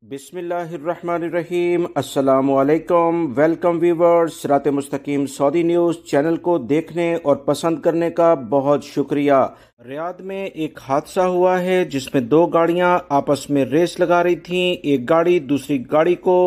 بسم اللہ الرحمن الرحیم۔ السلام علیکم، ویلکم ویورز۔ صراط مستقیم سعودی نیوز چینل کو دیکھنے اور پسند کرنے کا بہت شکریہ۔ ریاض میں ایک حادثہ ہوا ہے جس میں دو گاڑیاں آپس میں ریس لگا رہی تھیں۔ ایک گاڑی دوسری گاڑی کو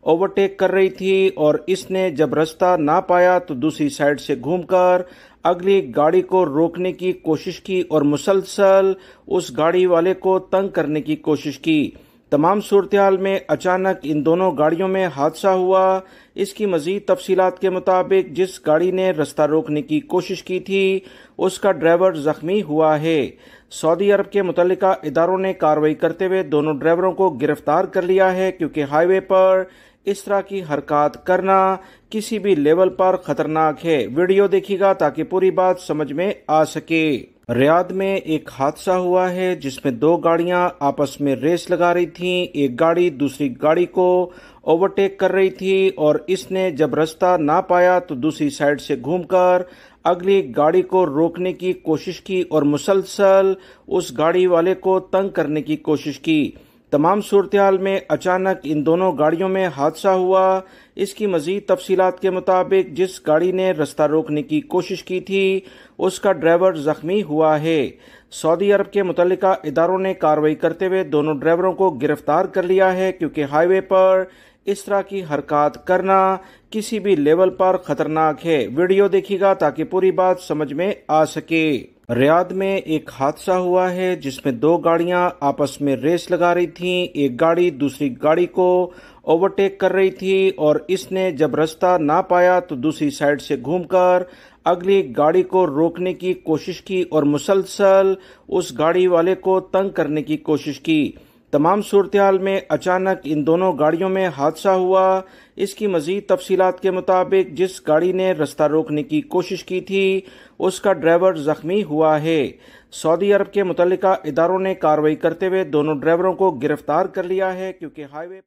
اوورٹیک کر رہی تھی اور اس نے جب رستہ نہ پایا تو دوسری سائیڈ سے گھوم کر اگلی گاڑی کو روکنے کی کوشش کی اور مسلسل اس گاڑی والے کو تنگ کرنے کی کوشش کی۔ تمام صورتحال میں اچانک ان دونوں گاڑیوں میں حادثہ ہوا۔ اس کی مزید تفصیلات کے مطابق جس گاڑی نے رستہ روکنے کی کوشش کی تھی اس کا ڈرائیور زخمی ہوا ہے۔ سعودی عرب کے متعلقہ اداروں نے کارروائی کرتے ہوئے دونوں ڈرائیوروں کو گرفتار کر لیا ہے، کیونکہ ہائی وے پر اس طرح کی حرکات کرنا کسی بھی لیول پر خطرناک ہے۔ ویڈیو دیکھیے گا تاکہ پوری بات سمجھ میں آ سکے۔ ریاض میں ایک حادثہ ہوا ہے جس میں دو گاڑیاں آپس میں ریس لگا رہی تھیں۔ ایک گاڑی دوسری گاڑی کو اوورٹیک کر رہی تھی اور اس نے جب رستہ نہ پایا تو دوسری سائیڈ سے گھوم کر اگلی گاڑی کو روکنے کی کوشش کی اور مسلسل اس گاڑی والے کو تنگ کرنے کی کوشش کی۔ تمام صورتحال میں اچانک ان دونوں گاڑیوں میں حادثہ ہوا۔ اس کی مزید تفصیلات کے مطابق جس گاڑی نے رستہ روکنے کی کوشش کی تھی اس کا ڈرائیور زخمی ہوا ہے۔ سعودی عرب کے متعلقہ اداروں نے کارروائی کرتے ہوئے دونوں ڈرائیوروں کو گرفتار کر لیا ہے، کیونکہ ہائی وے پر اس طرح کی حرکات کرنا کسی بھی لیول پر خطرناک ہے۔ ویڈیو دیکھیے گا تاکہ پوری بات سمجھ میں آ سکے۔ ریاض میں ایک حادثہ ہوا ہے جس میں دو گاڑیاں آپس میں ریس لگا رہی تھیں۔ ایک گاڑی دوسری گاڑی کو اوورٹیک کر رہی تھی اور اس نے جب رستہ نہ پایا تو دوسری سائیڈ سے گھوم کر اگلی گاڑی کو روکنے کی کوشش کی اور مسلسل اس گاڑی والے کو تنگ کرنے کی کوشش کی۔ تمام صورتحال میں اچانک ان دونوں گاڑیوں میں حادثہ ہوا۔ اس کی مزید تفصیلات کے مطابق جس گاڑی نے رستہ روکنے کی کوشش کی تھی اس کا ڈرائیور زخمی ہوا ہے۔ سعودی عرب کے متعلقہ اداروں نے کارروائی کرتے ہوئے دونوں ڈرائیوروں کو گرفتار کر لیا ہے، کیونکہ ہائی وے